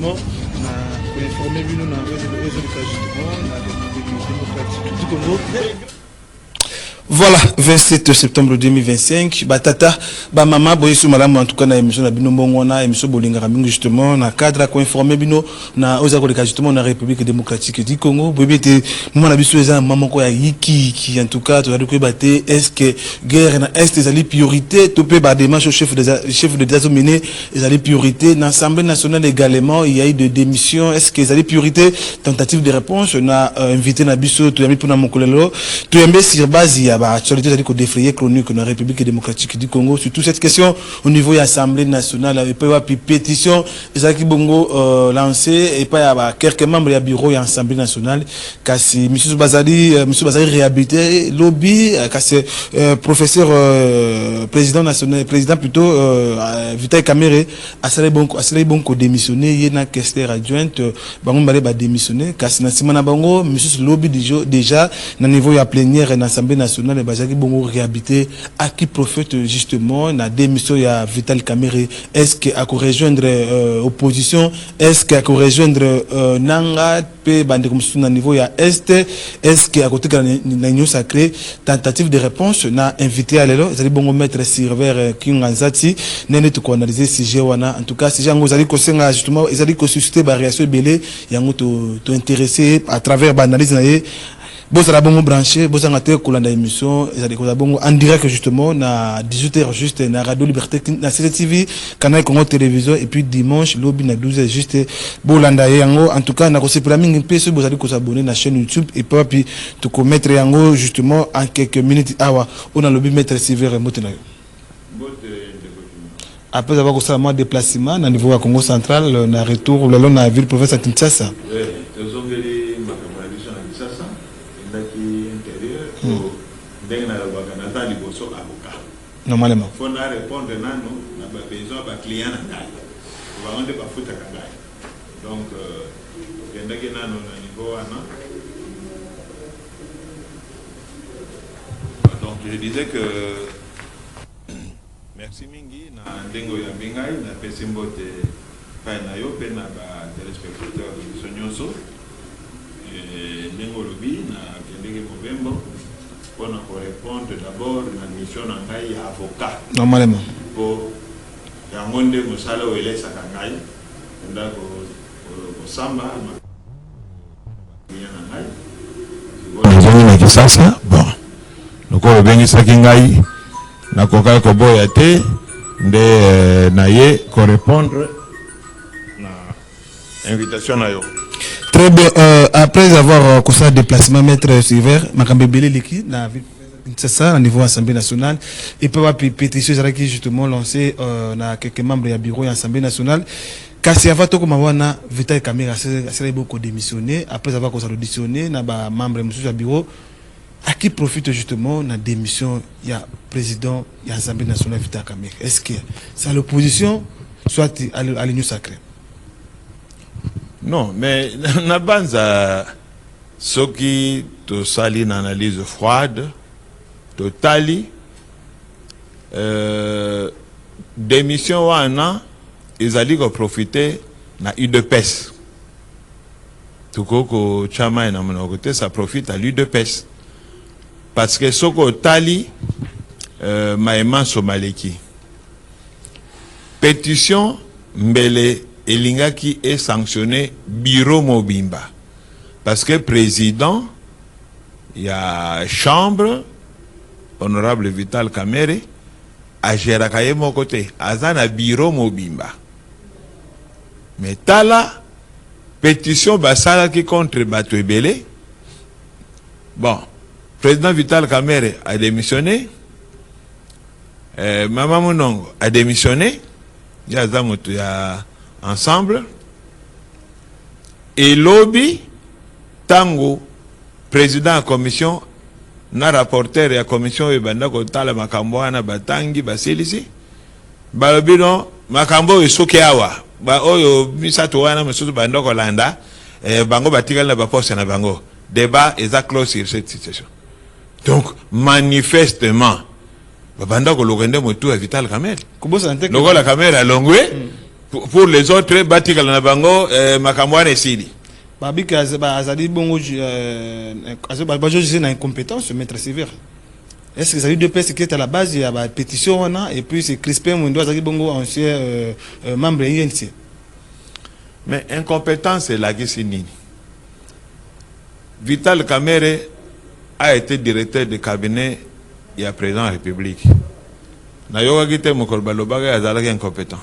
justement pour informer nous dans les justement la République démocratique du Congo. Voilà, 27 septembre 2025, batata, maman, boyesu malamu en tout cas na émission na bino mbongona, émission bolinga mingi justement na cadre ko informer bino na ozako de justement na République démocratique du Congo. Bébé moment na biso eza maman ko ya yiki qui en tout cas tu vas ko baté est-ce que guerre na est ezali priorité to pe ba démarche chef de détat mené ezali priorité na Assemblée nationale également il y a eu de démission est-ce que ezali priorité tentative de réponse na invité na biso to yami pona mokolelo to yambe sur base ya actualité c'est-à-dire qu'on défrayer chronique dans la République démocratique du Congo sur toute cette question au niveau de l'Assemblée nationale et puis une pétition Ezaki Bongo lancé et pas il y a quelques membres du bureau de l'Assemblée nationale kasi monsieur Bazali réhabilité lobby kasi professeur président national président plutôt Vital Kamerhe asali bonko démissionné yena questeur adjointe bango mbale ba démissionné kasi na simana bango monsieur lobby déjà na niveau ya plénière en Assemblée nationale les Bazaki Bongo réhabité à qui profite justement la démission ya Vital Kamerhe est-ce que à rejoindre opposition est-ce qu'à rejoindre Nanga pe bande comme na niveau ya est-ce que à côté de la union sacrée tentative de réponse na invité à l'élo ils Bongo mettre Silver Kinganzati nene to analyser sujet wana en tout cas si jango zali ko senga justement ils allaient ko susciter ba réaction belé yango to intéresser à travers l'analyse na bon ça la bon branché bon ça a été coulé dans l'émission en direct justement na 18h juste na Radio Liberté na CCTV canal Congo télévision et puis dimanche lobby na 12h juste bon landa yango en tout cas na ko se pour mingi pe vous allez ko s'abonner na chaîne YouTube et puis to ko mettre yango justement en quelques minutes awa on a lobby mettre Silver Motena après avoir ça moi déplacement na niveau à Congo central na retour le long na ville province à Kinshasa normalement faut répondre nano na ba besoin ba client na ngai va onde ba futa kangai donc kendake nano na niveau wana donc je disais que merci mingi na ndengo ya bingai na pesimbote pa na yo pe na ba téléspectateurs de Sonyonso et ndengo lobi na kendake Movembo pour répondre d'abord la mission d'engager avocat. Normalement. Pour yangonde musala ou elesa kangai, ndako samba na kisasa bon. Noko bengi sakingai na koka ko boya te nde na ye ko répondre na invitation na yo. Très bien. Après avoir constaté déplacement maître Silver, Makambebele Liki, c'est ça au niveau de l'Assemblée nationale, et puis la pétition qui justement lancé na quelques membres du bureau de l'Assemblée nationale. Kasi avato comme wana Vital Kamerhe a beaucoup démissionné après avoir auditionné na ba membre du bureau à qui profite justement la démission il y a président de l'Assemblée nationale Vital Kamerhe. Est-ce que c'est à l'opposition soit à l'union sacrée? Non, mais na banza ce qui te sali une analyse froide, totali démission wana ils allaient profiter na UDPS. Tout ko chama na mon côté ça profite à l'UDPS parce que ce que tali maïman somaleki pétition mbele Elinga qui est sanctionné bureau Mobimba parce que président il y a chambre honorable Vital Kamerhe à Gérakaye mon côté azana bureau Mobimba mais tala pétition basala qui contre Batouebele bon président Vital Kamerhe a démissionné Maman Monongo a démissionné il y a ensemble et lobby tango président de la commission na rapporteur de la commission et banda ko tala makambo na batangi baselisi balobi no makambo esoke awa ba oyo misato wana mesusu banda ko landa bango batikala na ba poste na bango débat est clos sur cette situation donc manifestement banda ko lokende motu à Vital Kamerhe Kubosa la caméra longue pour les autres batikala na bango makambo wana esili babika azali bongo na incompétence maître sévère. Est-ce que ça veut dire que c'est à la base il y a la pétition et puis c'est Crispin Mundo azali bongo ancien membre de l'INC. Mais incompétence c'est la guisini. Vital Kamerhe a été directeur de cabinet et à président de la République. Nayoga Gite Mokolbalobaga azalaki incompétent.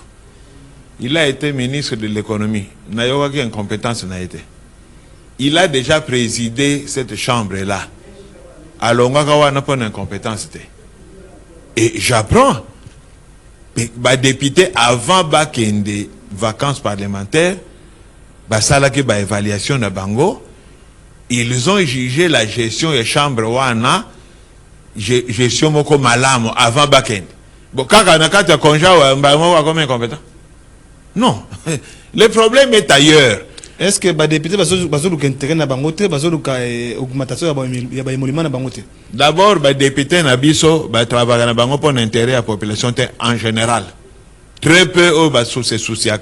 Il a été ministre de l'économie. Nayoga qui incompétence n'a été. Il a déjà présidé cette chambre-là. Alors, on n'a pas d'incompétence. Et j'apprends. Les députés, avant des vacances parlementaires, une évaluation de Bango, ils ont jugé la gestion des chambres wana, gestion moko malamu avant Bakend. Bon, quand on a un congé, on a combien incompétent? Non. Le problème est ailleurs. Est-ce que les députés ont intérêt à bangote, augmentation de l'émolument à bangote? D'abord, les députés Nabiso travaillent à bango pour l'intérêt à la population en général. Très peu se soucient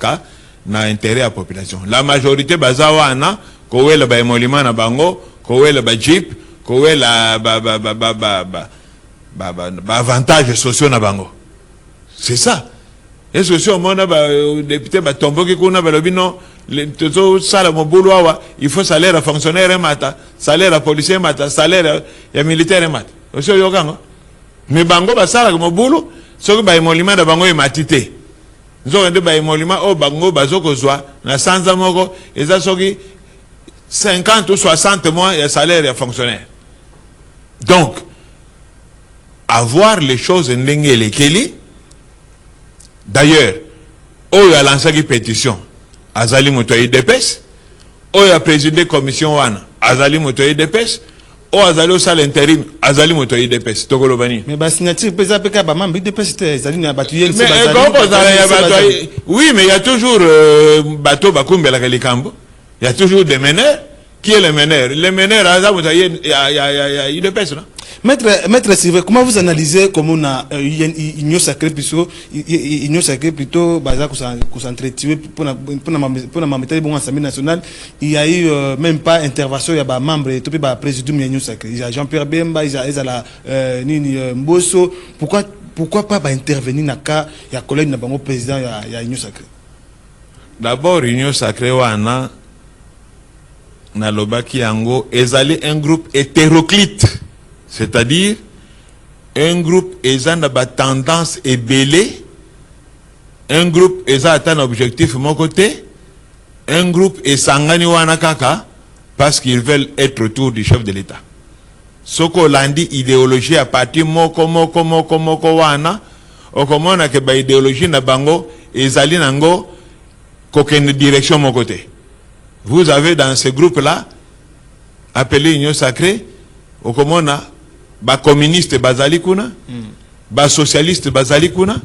na intérêt à la population. La majorité bazawana kowe le émolument na bango, kowe le jeep, kowe la avantages sociaux na bango. C'est ça. Est-ce que si on a député tombe qui kuna balobino il faut salaire à fonctionnaire mata, salaire à policier mata, salaire à militaire mata. Aussi yogango. Mais bango basala comme boulot, ce que ba émolument de bango est matité. Nous avons dit ba émolument au bango bazoko zwa na sanza moko et ça soki 50 ou 60 mois de salaire à fonctionnaire. Donc avoir les choses ndenge lekeli. D'ailleurs, il a lancé une pétition. Azali Motoye Dépêche. Il a présidé la commission Wana. Azali Motoye Dépêche. Azali au salle intérim. Azali Motoye Dépêche. Togolobani. Mais la signature, oui, mais il y a toujours bateau Bakumbe la Kalikambo. Il y a toujours des meneurs. Qui est le meneur? Le meneur, il y a Dépêche, non? Maître Sylvain, comment vous analysez comment on a union sacrée plutôt basée pour s'entretuer pour la bon Assemblée nationale, il y a eu même pas intervention, il y a des membres et tout le président de l'union sacrée. Il y a Jean-Pierre Bemba, il y a la Nini Mbosso. Pourquoi pas intervenir dans le cas il y a collègue dans le président il y a union sacrée? D'abord union sacrée wana na lobaki yango ezali un groupe hétéroclite. C'est-à-dire, un groupe ayant une tendance ébélée, un groupe ayant un objectif de mon côté, un groupe ayant wanakaka parce qu'ils veulent être autour du chef de l'État. Ce qu'on a dit, idéologie à partir moko wana, ou comme on a que ba idéologie na bango, ezali nango, qu'aucune direction mon côté. Vous avez dans ce groupe-là, appelé Union Sacrée, ou comme on a ba communiste bazali kuna, ba socialiste bazali kuna,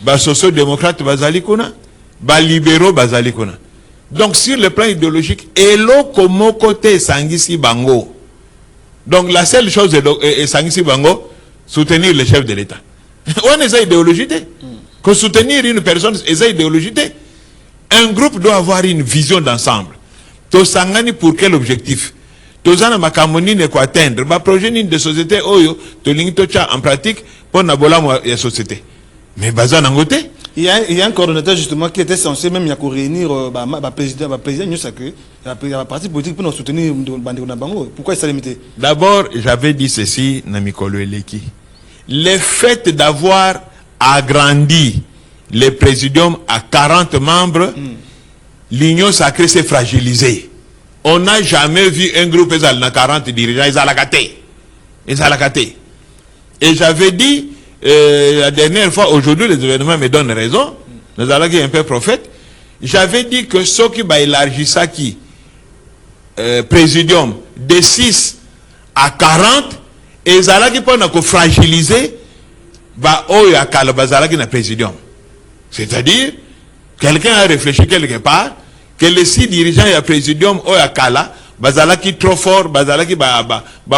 ba socio-démocrate bazali kuna, ba libéraux bazali kuna. Donc sur le plan idéologique, elo comme côté sangisi bango. Donc la seule chose est sangisi bango, soutenir le chef de l'État. On est idéologie. Que soutenir une personne est idéologie. Un groupe doit avoir une vision d'ensemble. To sangani pour quel objectif? Tozana makamoni ne ko atteindre ba projet ni de société oyo to lingi to cha en pratique pour na bola ya société. Mais bazana ngote il y a un coordonnateur justement qui était censé même réunir président Union Sacrée, la partie politique pour nous soutenir Bandeko Nabango. Pourquoi il s'est limité? D'abord, j'avais dit ceci na Mikolo Eleki. Le fait d'avoir agrandi le présidium à 40 membres, l'Union Sacrée s'est fragilisée. On n'a jamais vu un groupe de 40 dirigeants, ils ont la caté. Et j'avais dit, la dernière fois, aujourd'hui, les événements me donnent raison, nous allons un peu prophète, j'avais dit que ceux qui élargissent ça qui, présidium, de 6 à 40, et ils allaient fragiliser, le présidium. C'est-à-dire, quelqu'un a réfléchi quelque part, que les 6 dirigeants et le présidium Oyakala, bazalaki trop fort, bazalaki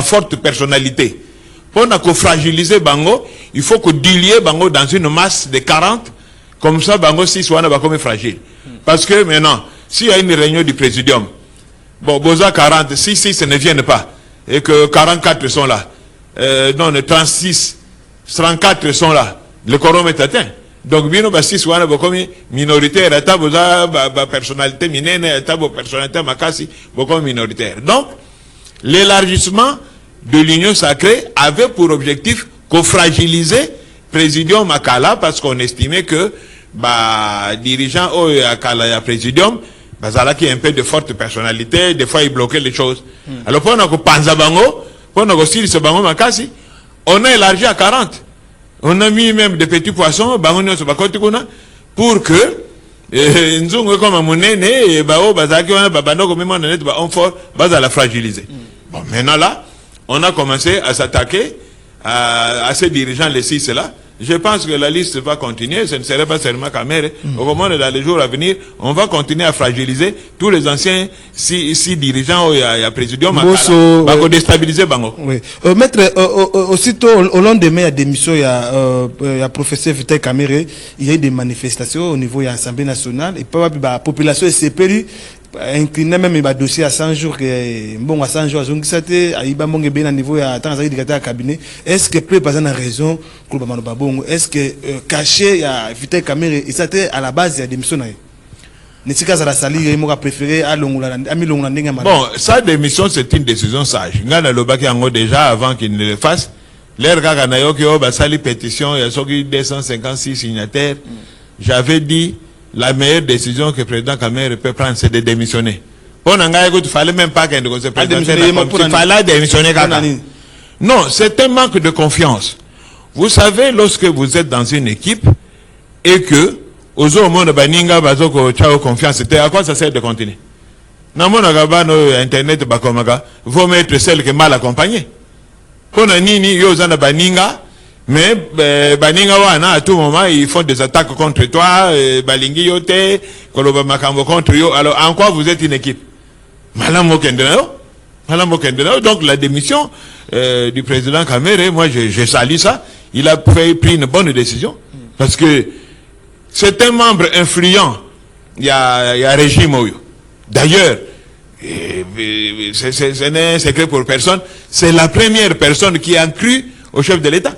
forte personnalité. Pour fragiliser Bango, il faut que diluer Bango dans une masse de 40 Comme ça, bango 6 wana va comme fragile. Parce que maintenant, s'il y a une réunion du présidium, bon, Boza 40, si 6 ne viennent pas, et que 44 sont là, non, 36, 34 sont là, le quorum est atteint. Donc, bino ba 6 wana ba comme minoritaire, ata boza ba personnalité minene, ata bo personnalité makasi, ba comme minoritaire. Donc, l'élargissement de l'Union sacrée avait pour objectif qu'on fragiliser Présidium Makala parce qu'on estimait que dirigeants au Akala et Présidium, Bazala qui a un peu de forte personnalité, des fois ils bloquaient les choses. Alors pour nous Panzabango, pour nous aussi ce bango Makasi, on a élargi à 40. On a mis même des petits poissons, pour que Nzungu comme Monene et Bao Bazaki on a babano comme on est on fort Bazala fragiliser. Bon maintenant là, on a commencé à s'attaquer à ces dirigeants, les 6 là. Je pense que la liste va continuer, ce ne serait pas seulement Kamere. Au moment dans les jours à venir, on va continuer à fragiliser tous les anciens 6 dirigeants il y a présidium à déstabiliser Bango. Oui. Maître, aussitôt au lendemain de la démission, il y a professeur Vital Kamere, il y a eu des manifestations au niveau de l'Assemblée nationale et la population s'est perdue. Incliné même le dossier à 100 jours, bon à 100 jours, à niveau à cabinet. Est-ce que peut pas raison est-ce que caché à Vital Kamere et c'était à la base de la démission? Bon, sa démission c'est une décision sage. Ngana Lobaki Ango déjà avant qu'il ne le fasse, l'air Gaganayo qui a sali pétition, il y a 256 signataires. J'avais dit la meilleure décision que le président Kamere peut prendre, c'est de démissionner. Il ne fallait même pas qu'il se présente. Il fallait démissionner. Non, c'est un manque de confiance. Vous savez, lorsque vous êtes dans une équipe et que, aux autres monde baninga bazoko chao confiance, c'était à quoi ça sert de continuer? Namona gabano internet bakomaga, vaut mettre celle qui est mal accompagnée. Kona nini yozana baninga. Mais baninga wana à tout moment ils font des attaques contre toi, balingi yote, koloba makambo contre yo. Alors en quoi vous êtes une équipe? Malamo Kendenao. Donc la démission du président Kamere, moi je salue ça. Il a pris une bonne décision parce que c'est un membre influent. Il y a régime. D'ailleurs, ce n'est un secret pour personne. C'est la première personne qui a cru au chef de l'État.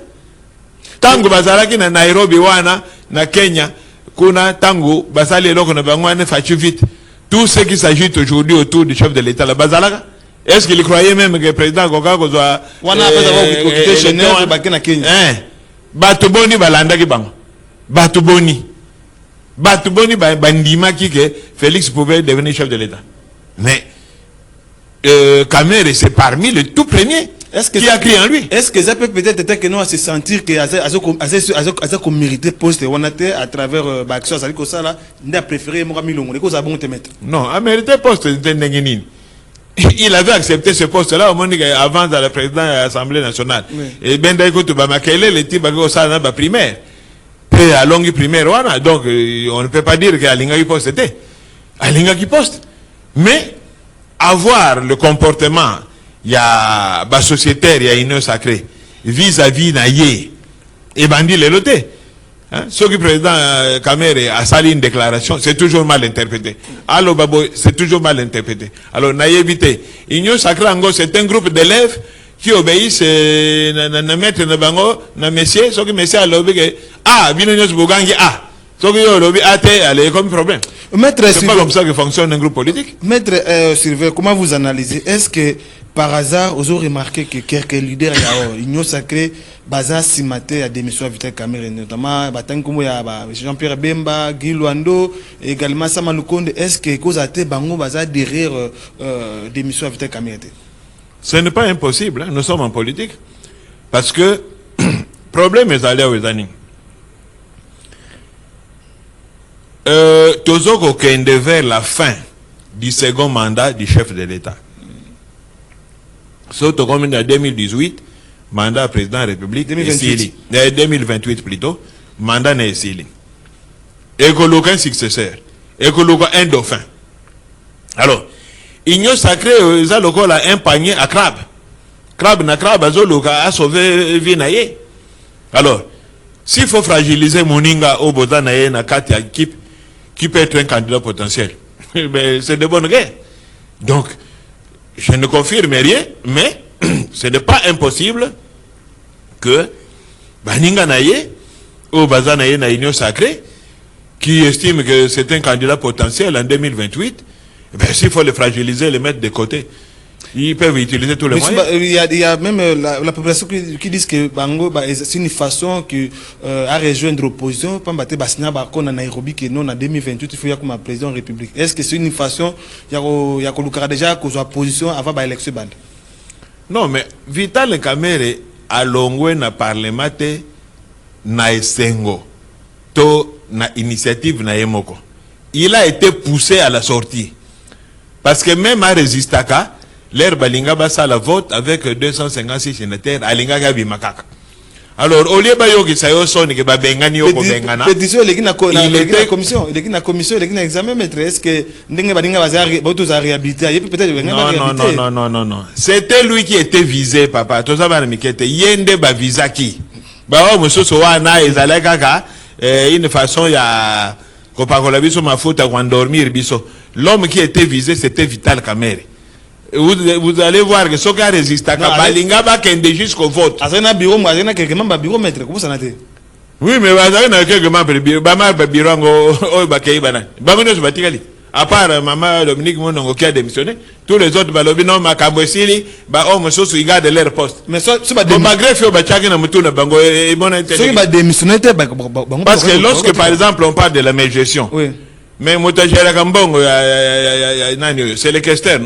Tangu bazalaki na Nairobi wana na Kenya kuna tangu basali loko na bangwane fachu vite tout ce qui s'agit aujourd'hui autour du chef de l'État la bazalaka. Est-ce qu'il croyait même que le président Koka kozwa wana pesa okite Genève bakina Kenya batuboni balandaki bango batuboni bandima ki que Félix pouvait devenir chef de l'État. Mais Kamere c'est parmi les tout premiers. Qui a crié en lui? Est-ce que ça peut peut-être être que nous à se sentir que à qu'on mérité poste à travers l'action ça dit que ça là on a préféré moi milongo les causes à bon te mettre. Non, a mérité poste il avait accepté ce poste là au moment avant dans le président de l'Assemblée nationale. Et ben d'ailleurs tu vas maquiller les types à ça là bas primaire. Et à longue primaire voilà donc on ne peut pas dire que Alinga qui poste était. Alinga qui poste. Mais avoir le comportement il y a bas sociétaire, il y a une sacrée vis-à-vis naïe et bandit les lotés. Ce que le président Kamere a sali une déclaration, c'est toujours mal interprété. Alors Babo, c'est toujours mal interprété. Alors naïveté, l'Union sacrée en c'est un groupe d'élèves qui obéissent na maître na bango na messieurs, ce que messieurs a lobby que binonyos bogangi ce que lobby allez comme problème. Maître, c'est pas comme ça que fonctionne un groupe politique. Maître Sylvain, comment vous analysez? Est-ce que par hasard, vous avez remarqué que quelques leaders de l'Union sacrée, Baza Simate a démission à Vital Kamere, notamment Jean-Pierre Bemba, Guy Luando, également Samalukonde. Est-ce que cause a été Bango Baza derrière démission à Vital Kamere? Ce n'est pas impossible, hein. Nous sommes en politique. Parce que problème est allé aux années. Tozoko Kende vers la fin du second mandat du chef de l'État. Surtout comme en 2018, mandat président de la République, 2028 plutôt, mandat n'est pas. Et que l'aucun successeur, et que l'aucun un dauphin. Alors, l'Union sacrée, ils ont un panier à crabe. Crabe, a sauvé Vinaye. Alors, s'il faut fragiliser Moninga au Bozanaye na carte équipe qui peut être un candidat potentiel, c'est de bonne guerre. Donc, je ne confirme rien, mais ce n'est pas impossible que Baninga Naye au Bazanaye na Union Sacrée, qui estime que c'est un candidat potentiel en 2028, s'il faut le fragiliser, le mettre de côté, ils peuvent utiliser tous les moyens. Il y a même la population qui dit que Bango, c'est une façon à rejoindre l'opposition. Pas battre Bassina Bakon à Nairobi qui non en 2028 il faut y avoir comme président de la République. Est-ce que c'est une façon il y a qu'on déjà qu'aux oppositions avant l'élection bande? Non, mais Vital Kamerhe a longwe na parlement na esengo to na initiative na yemoko. Il a été poussé à la sortie parce que même à Resistaka, l'air balinga basa la vote avec 256 sénateurs alinga gabi makaka. Alors au lieu bayo ki sayo soni ke babengani yoko bengana. Pétition legi na commission, legi na commission, legi na examen maître. Est-ce que ndenge balinga basa bato za réhabiliter? Peut-être non. C'était lui qui était visé papa. Tout ça va mikete yende ba visa ki. Ba o musoso wana ezalaka ka une façon ya ko pakola biso mafuta kwa dormir biso. L'homme qui était visé c'était Vital Kamerhe. Vous allez voir que ce qui a résisté à Balinga va kende jusqu'au vote. Azena bureau, moi azena quelques membres bureau maître. Comment ça n'a été? Oui, mais azena quelques membres bureau. Bama bureau ngo bakei bana. Bangono se batikali. À part maman Dominique Monongo qui a démissionné, tous les autres balobi non makabosili ba homme soso ils gardent leur poste. Mais ça ba malgré fait ba chaki na mutu na bango et bon intérêt. Ceux qui ba démissionné parce que lorsque par exemple on parle de la gestion. Oui. Mais motajera kambongo nani c'est le questeur.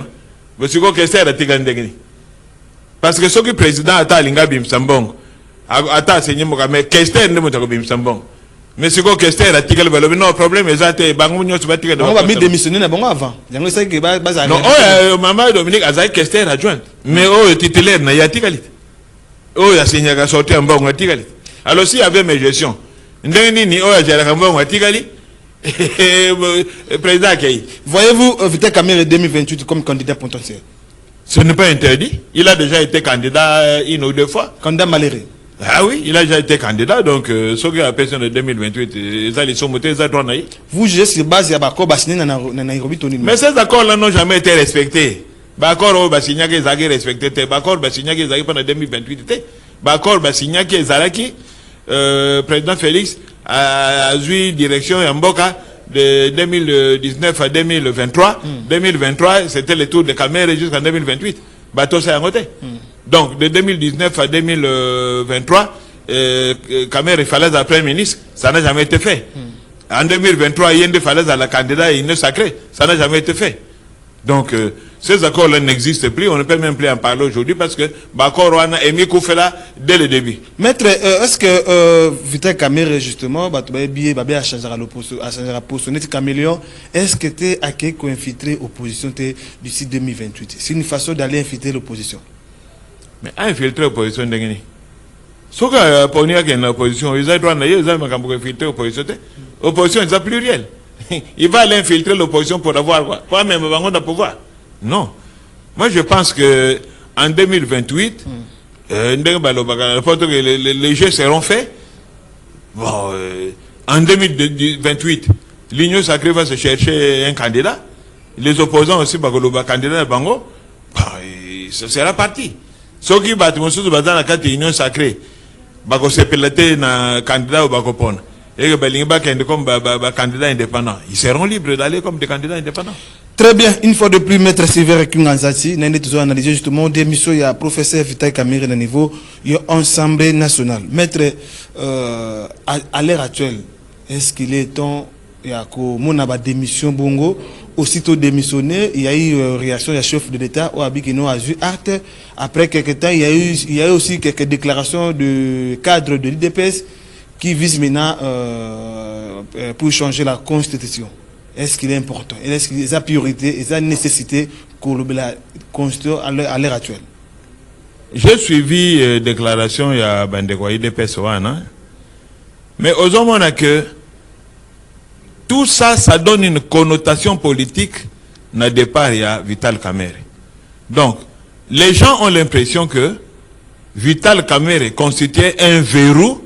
Parce que ce qui est président a linga bim sambong ata senye moka mais Kester ne motako bim sambong mais ce que Kester a tigel balobi non problème ezate bango nyos batika on va bien démissionner na bango avant yango ça que baza non maman Dominique azai Kester adjoint mais titulaire na ya tigalit ya senya ka sortir mbongo tigalit alors si avait mes gestions ndeni ni ya jara mbongo tigalit président Kei. Voyez-vous Vital Kamerhe 2028 comme candidat potentiel? Ce n'est pas interdit. Il a déjà été candidat une ou deux fois. Candidat malheureux. Ah oui, il a déjà été candidat, donc ce qui a personne de 2028, ils sont montés, ils ont droit. Vous jugez sur base de l'accord signé dans Nairobi. Mais ces accords-là n'ont jamais été respectés. L'accord signé qu'ils ont respecté, l'accord signé qu'ils ont pendant 2028, l'accord signé qu'ils ont président Félix a eu direction Yamboka de 2019 à 2023. 2023, c'était le tour de Kamerhe jusqu'en 2028. Bateau s'est annoté. Donc, de 2019 à 2023, Kamerhe fallait à Premier ministre, ça n'a jamais été fait. En 2023, Yende fallait à la candidat et une sacrée, ça n'a jamais été fait. Donc, ces accords-là n'existent plus, on ne peut même plus en parler aujourd'hui parce que l'accord a émis Koufela dès le début. Maître, est-ce que Vital Kamerhe, justement, a changé la position, caméléon, est-ce que tu as accueilli pour infiltrer l'opposition d'ici 2028? C'est une façon d'aller infiltrer l'opposition. Mais infiltrer l'opposition, c'est ce que pour nous, l'opposition, ils ont droit à infiltrer l'opposition. L'opposition, c'est pluriel. Il va aller infiltrer l'opposition pour avoir quoi? Pas même avant de pouvoir. Non. Moi, je pense que en 2028, les jeux seront faits. Bon, en 2028, l'Union sacrée va se chercher un candidat. Les opposants aussi, candidat à Bango, ça sera parti. Ceux qui battent dans la carte de l'Union sacrée, se piloter un candidat au Bakopon. Et comme candidat indépendant, ils seront libres d'aller comme des candidats indépendants. Très bien, une fois de plus, Maître Silver Kunganzati, nous avons analysé justement des missions, il y a professeur Vital Kamerhe au niveau de l'Assemblée nationale. Maître, à l'heure actuelle, est-ce qu'il est temps, il y a une démission Bongo, aussitôt démissionné, il y a eu une réaction du chef de l'État au Abikino a eu acte. Après quelques temps, il y a eu aussi quelques déclarations de cadre de l'IDPS qui vise maintenant pour changer la constitution. Est-ce qu'il est important? Est-ce qu'il y a priorité? Est-ce qu'il y a nécessité pour la constitution à l'heure actuelle? J'ai suivi déclaration il y a Bandekwa IDPS, mais aux hommes on a que tout ça, ça donne une connotation politique dans le départ il y a Vital Kamerhe. Donc, les gens ont l'impression que Vital Kamerhe constituait un verrou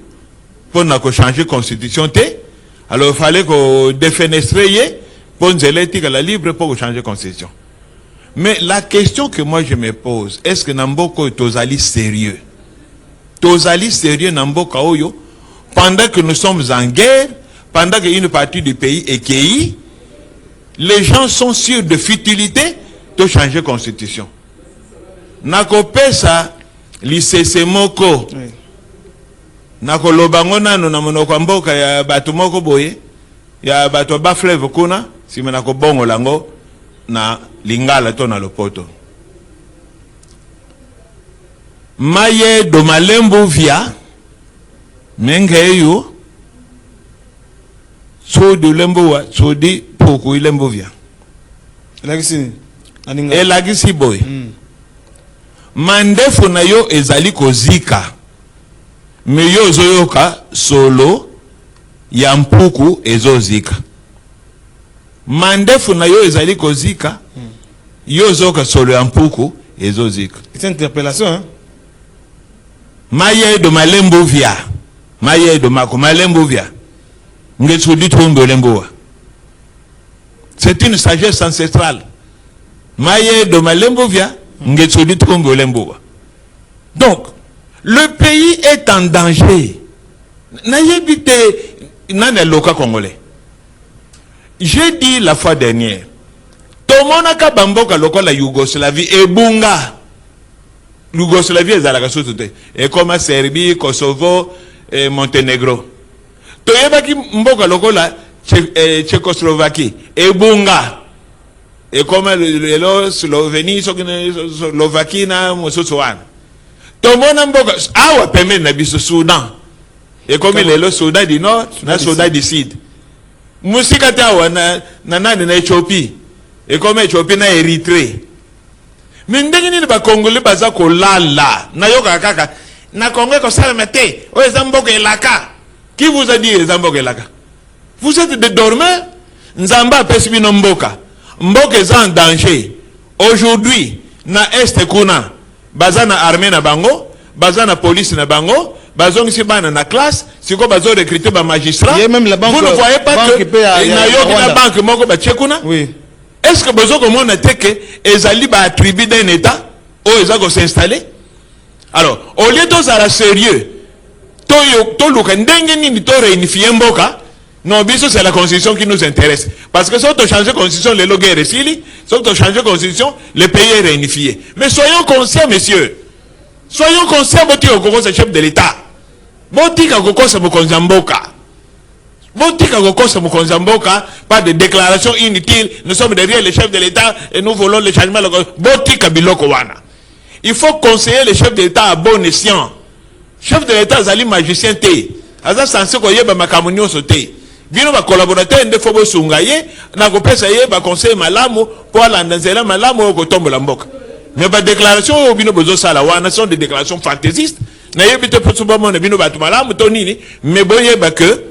pour changer constitution alors il fallait qu'on défenestrer pour nous élire la libre pour changer constitution. Mais la question que moi je me pose, est-ce que Namboko est tozali sérieux? Tozali sérieux Namboka Oyo, pendant que nous sommes en guerre, pendant qu'une partie du pays est cueillie, les gens sont sûrs de futilité de changer constitution. Nakopesa lisese moko. Nakolobango nano na monoko mboka ya batu moko boye, ya batu ba fleuve kuna, si menako bongo lango na lingala to na lopoto. Maye do malembo via mengeyo so de lembo wa so di poko ilembo via. Elagisi boy. Mandefu na yo ezali kozika. Me yo zoyoka solo ya mpuku ezozika. Mandefu na yo ezali kozika. Yo zoyoka solo ya mpuku ezozika. C'est une interpellation, hein? Maye do malembo via. Maye do mako malembo via. Ngetsu di tombe lembo. C'est une sagesse ancestrale. Maye do malembo via. Ngetsu di tombe lembo. Donc, le pays est en danger. N'ayébite nane loka congolais. J'ai dit la fois dernière, Tomonaka Bamboka loka la Yougoslavie et Bunga. Yougoslavie est à la Soute. Et comme Serbie, Kosovo et Monténégro. Toyebaki Mboka loka la Tchécoslovaquie et Bunga. Et comme le Slovénie, Slovaquie, Moussousouane. Tomona mboka awa pembe na biso Soudan et comme le Soudan du Nord na Soudan du Sud musika tawa na nani na Éthiopie et comme Éthiopie na Érythrée mais ndenge ni ba Congolais baza ko lala na yoka kaka na Congo ko sala mate o ezamboka elaka. Qui vous a dit ezamboka elaka? Vous êtes des dormeurs. Nzamba pesi bino mboka est en danger aujourd'hui na est kuna. Bazana armée na bango, bazana police na bango, bazon si bana na classe, si ko bazo recruter ba magistrat. Même la banque. Vous ne voyez pas que na yoki na banque moko ba tchekuna? Oui. Est-ce que bazo comme on a été que ezali ba attribué d'un état ou ezako s'installer? Alors, au lieu de ça sérieux, to luka ndenge ni to réunifier mboka. Non, biso c'est la constitution qui nous intéresse. Parce que si on change la constitution, les logues resili, si on change la constitution, le pays est réunifié. Mais soyons conscients, messieurs. Soyons conscients, boti okoko c'est chef de l'État. Boti okoko c'est Mokonzamboka. Boti okoko c'est Mokonzamboka, pas de déclaration inutile. Nous sommes derrière le chef de l'État et nous voulons le changement. Boti kabiloko wana. Il faut conseiller le chef de l'État à bon escient. Chef de l'État, zali magicien te. Aza censé ko yeba makamunyo sote. Bino ba collaborateur nde fobo sungaye na ko pesa ye ba conseil malamu pour l'andanzela malamu ko tombola mboka. Mais ba déclaration bino bozo sala wana sont des déclarations fantaisistes. Na yebite pour sobo na bino ba malamu to nini mais boye ba que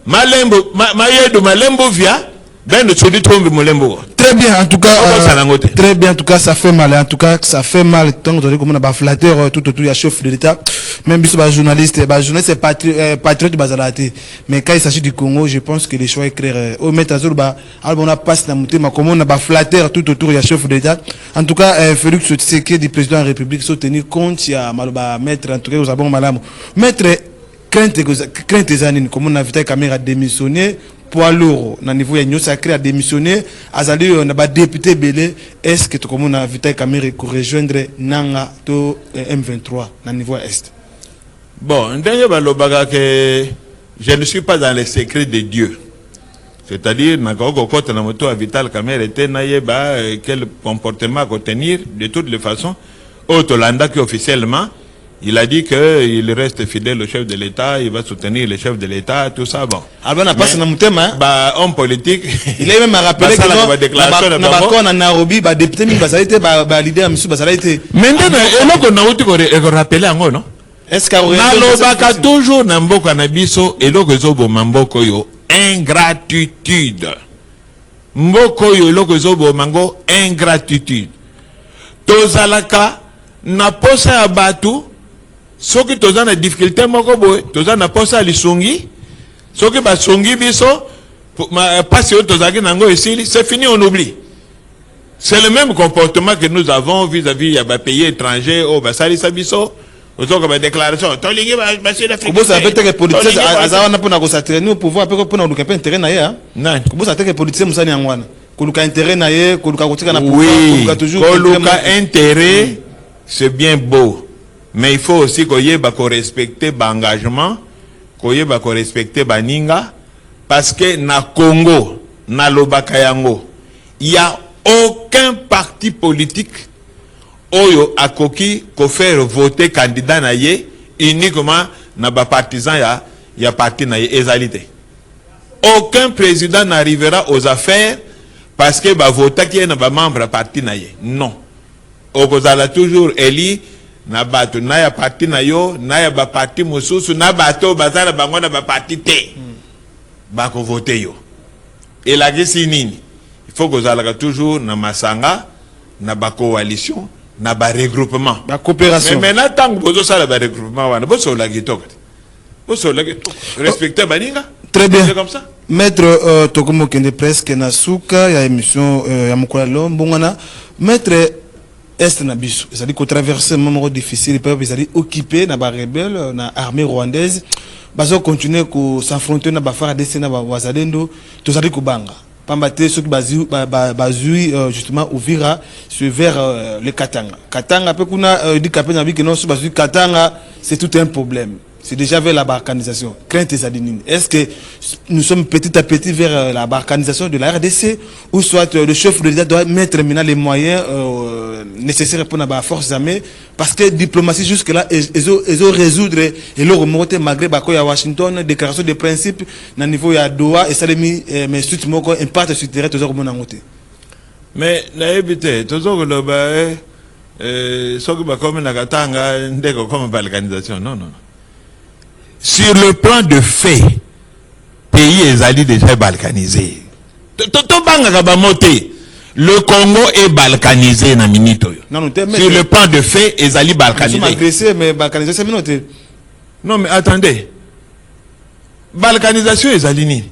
malembo mayedo malembo via ben de tsodi tombe molembo. Très bien, en tout cas, très bien, en tout cas, ça fait mal. En tout cas, ça fait mal. Tant que comme on a flatteur tout autour, il y a chef de l'État. Même si c'est journaliste, c'est patriote Bazalati. Mais quand il s'agit du Congo, je pense que les choix est clair. Au maître Azul, on a passé la montée, mais comme on a flatteur tout autour, il y a chef de l'État. En tout cas, Félix Tshisekedi, du président de la République, faut tenir compte, il y a Maloba, maître, en tout cas, nous avons madame. Maître, crainte des années, comme on a vu ta caméra démissionner. Poids lourd, na niveau ya sacré a démissionné, azali on a ba député belé, est-ce que tu comme on a vu ta caméra pour rejoindre Nanga to M23 na niveau est? Bon, que je ne suis pas dans les secrets de Dieu. C'est-à-dire, Vital Kamer était quel comportement à tenir de toutes les façons. Otolanda qui officiellement, il a dit qu'il reste fidèle au chef de l'État, il va soutenir le chef de l'État, tout ça. Bon. Homme politique. Il est même rappelé que dans Nairobi, député, leader, non? Est-ce qu'il toujours Namboko Nabiso et l'Ogozobo Mamboko yo ingratitude. Mboko yo l'Ogozobo Mango ingratitude. Tozalaka na posa abatu soki toza na difficulté moko boye toza na posa lisungi soki basungi biso pasi oyo tozalaki nango esili c'est fini, on oublie. C'est le même comportement que nous avons vis-à-vis ya pays étrangers au basalisa biso ozoka ba déclaration tolingi basile africain kubosa peut-être politicien azawana pona ko s'attraîner au pouvoir pe ko pona luka pe intérêt na ye nan kubosa peut-être politicien musani yangwana koluka intérêt na ye koluka kotika na pouvoir koluka toujours koluka intérêt c'est bien beau mais il faut aussi ko yeba ko respecter ba engagement ko yeba ko respecter baninga parce que na Congo na lobaka yango il y a aucun parti politique oyo akoki ko faire voter candidat na ye uniquement na ba partisan ya parti na ye ezalité. Aucun président n'arrivera aux affaires parce que ba voter qui est na ba membre parti na ye. Non. Okozala toujours eli na bato na ya parti na yo na ya ba parti mosusu na bato bazala bango na ba parti te. Ba ko voter yo. Et la gesi nini? Il faut que toujours na masanga na ba coalition na ba regroupement ba coopération mais maintenant tant que bozo sala ba regroupement wana bozo la gito respecter baninga très bien comme ça maître tokomo kende presque na suka ya émission ya mokola lombongana maître est na biso c'est à dire ko traverser un moment difficile peuple c'est occupé na ba rebelle na armée rwandaise bazo continuer ko s'affronter na ba FARDC na ba wazalendo to ça dit ko banga Pambate ceux qui bazui justement Uvira vers le Katanga. Katanga peut qu'on a dit que non sur bazui Katanga c'est tout un problème. C'est déjà vers la balkanisation. Crainte et sadinine. Est-ce que nous sommes petit à petit vers la balkanisation de la RDC ou soit le chef de l'État doit mettre maintenant les moyens nécessaires pour la force armée parce que diplomatie jusque là ils ont résoudre et le remonter malgré Bakoya Washington déclaration de principe na niveau ya Doha et ça les mis mais suite moko impact sur terrain toujours comme on mais na éviter toujours le soki comme na Katanga ndeko comme balkanisation non. Sur le plan de fait, pays est déjà balkanisé. Le Congo est balkanisé na minito. Sur le plan de fait, est balkanisé. Mais balkanisé c'est minute. Non mais attendez. Balkanisation est alinée.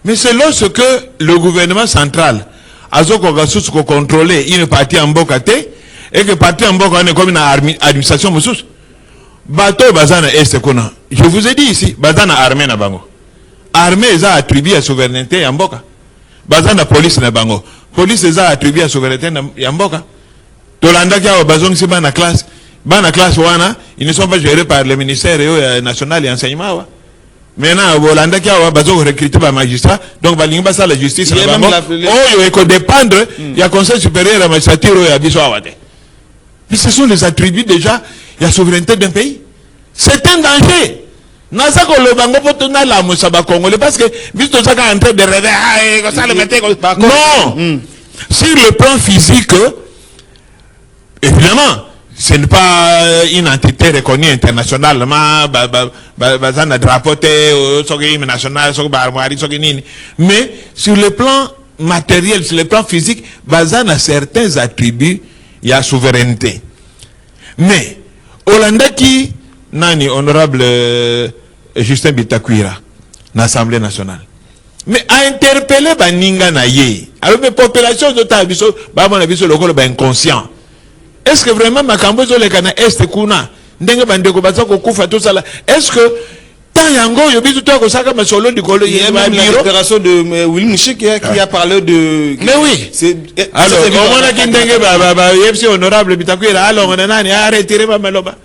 Mais c'est lorsque le gouvernement central a contrôlé une partie en Bokate et que partie en Bokate est comme une administration moussous. Bato bazana est kona. Je vous ai dit ici, bazana armée na bango. Armée est attribuée à souveraineté en Mboka. Bazana police na bango. Police est attribuée à souveraineté en Mboka. Tolanda kia bazong si bana classe wana, ils ne sont pas gérés par le ministère national et enseignement wa. Maintenant Bolanda kia bazong recruter par magistrat, donc balingba ça la justice na bango. Oh yo eko dépendre, il y a conseil supérieur à magistrature ya biso awate. Mais ce sont les attributs déjà la souveraineté d'un pays. C'est un danger. Parce que non. Sur le plan physique, évidemment, ce n'est pas une entité reconnue internationalement, mais sur le plan matériel, sur le plan physique, il y a certains attributs, il y a souveraineté. Mais Hollanda qui nani honorable Justin Bitakwira l'Assemblée nationale mais a interpellé baninga na ye alors les populations de tabiso ba mon avis le ba inconscient est-ce que vraiment makambo zo le kana est kuna ndenge bandeko bazako kufa tout ça là est-ce que tant yango yo bitu to ko saka masolo dikolo il y a même la déclaration de Willy Mouchi qui a parlé de mais oui c'est alors on a qui ndenge ba FC honorable Bitakwira alors on a nani a retiré ba maloba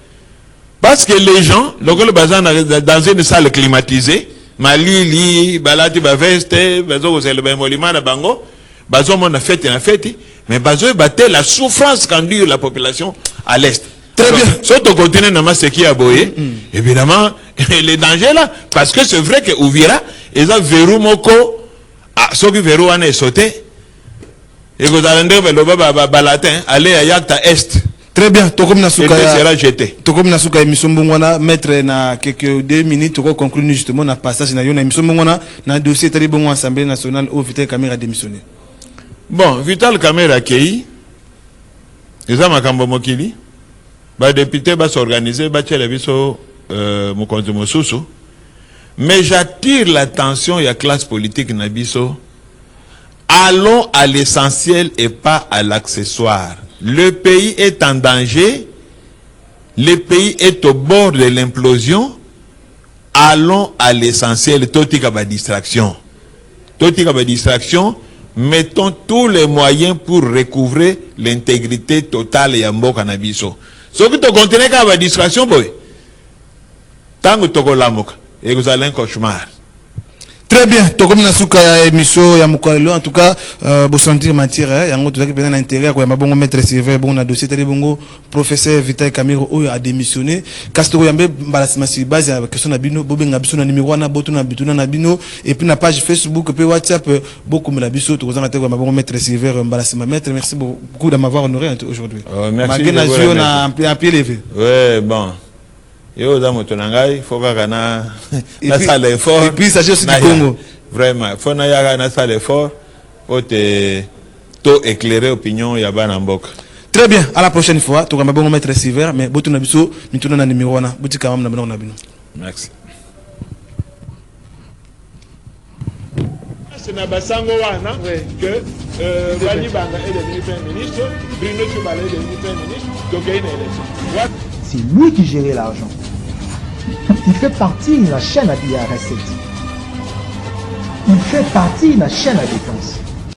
parce que les gens lokolo bazan dans une salle climatisée malili balati ba veste bazo c'est le molima na bango bazo mona fête mais bazo battait la souffrance qu'endure la population à l'est. Très bien. Surtout continuer dans ce qui a boyé, évidemment, les dangers là, parce que c'est vrai que Ouvira, ils ont verrou moko, ce qui verrou en est sauté, et vous allez dire, le latin, aller à Yakta Est. Très bien, Tokom Nasuka sera jeté. Tokom Nasuka émission Bongwana, mettre na quelques 2 minutes pour conclure justement na passage na yona émission Bongwana, na dossier tali Bongo Assemblée nationale où Vital Kamerhe a démissionné. Bon, Vital Kamerhe a accueilli, les makambo mokili. les députés vont s'organiser, mais j'attire l'attention de la classe politique Nabiso. Allons à l'essentiel et pas à l'accessoire. Le pays est en danger, le pays est au bord de l'implosion. Allons à l'essentiel, totika ba distraction. Totika ba distraction, mettons tous les moyens pour recouvrer l'intégrité totale de Mboka Nabiso. Ce que tu continues à la distraction, boy. Tant que tu et vous allez un cauchemar. Très bien, to comme na suka ya émission ya Mukwalelo, en tout cas bo sentir matière yango to ki na intérêt ko ya mabongo maître Sylvain bon na dossier tele bongo professeur Vital Kamiro oyo a démissionné Castro yambe mbalasima si base ya question na bino bo benga biso na numéro na boto na bituna na bino et puis na page Facebook pe WhatsApp beaucoup la biso to kozanga te ko mabongo maître Sylvain mbalasima maître, merci beaucoup de m'avoir honoré aujourd'hui. Merci. Magena Zio na un pied levé. Ouais, bon. Yo dans il faut que na salle effort. Et puis il s'agit aussi du Congo. Vraiment, faut na ya na salle effort pour te éclairer opinion ya bana mboka. Très bien, à la prochaine fois. Tu vas me mettre sévère, mais botu na biso, mituna na numéro wana, botu quand même na bino. Merci. C'est na basango wana que Wali Banga est devenu Premier ministre, Bruno Tshibala est devenu Premier ministre, donc il y a une élection. C'est lui qui gérait l'argent. Il fait partie de la chaîne à recette. Il fait partie de la chaîne à défense.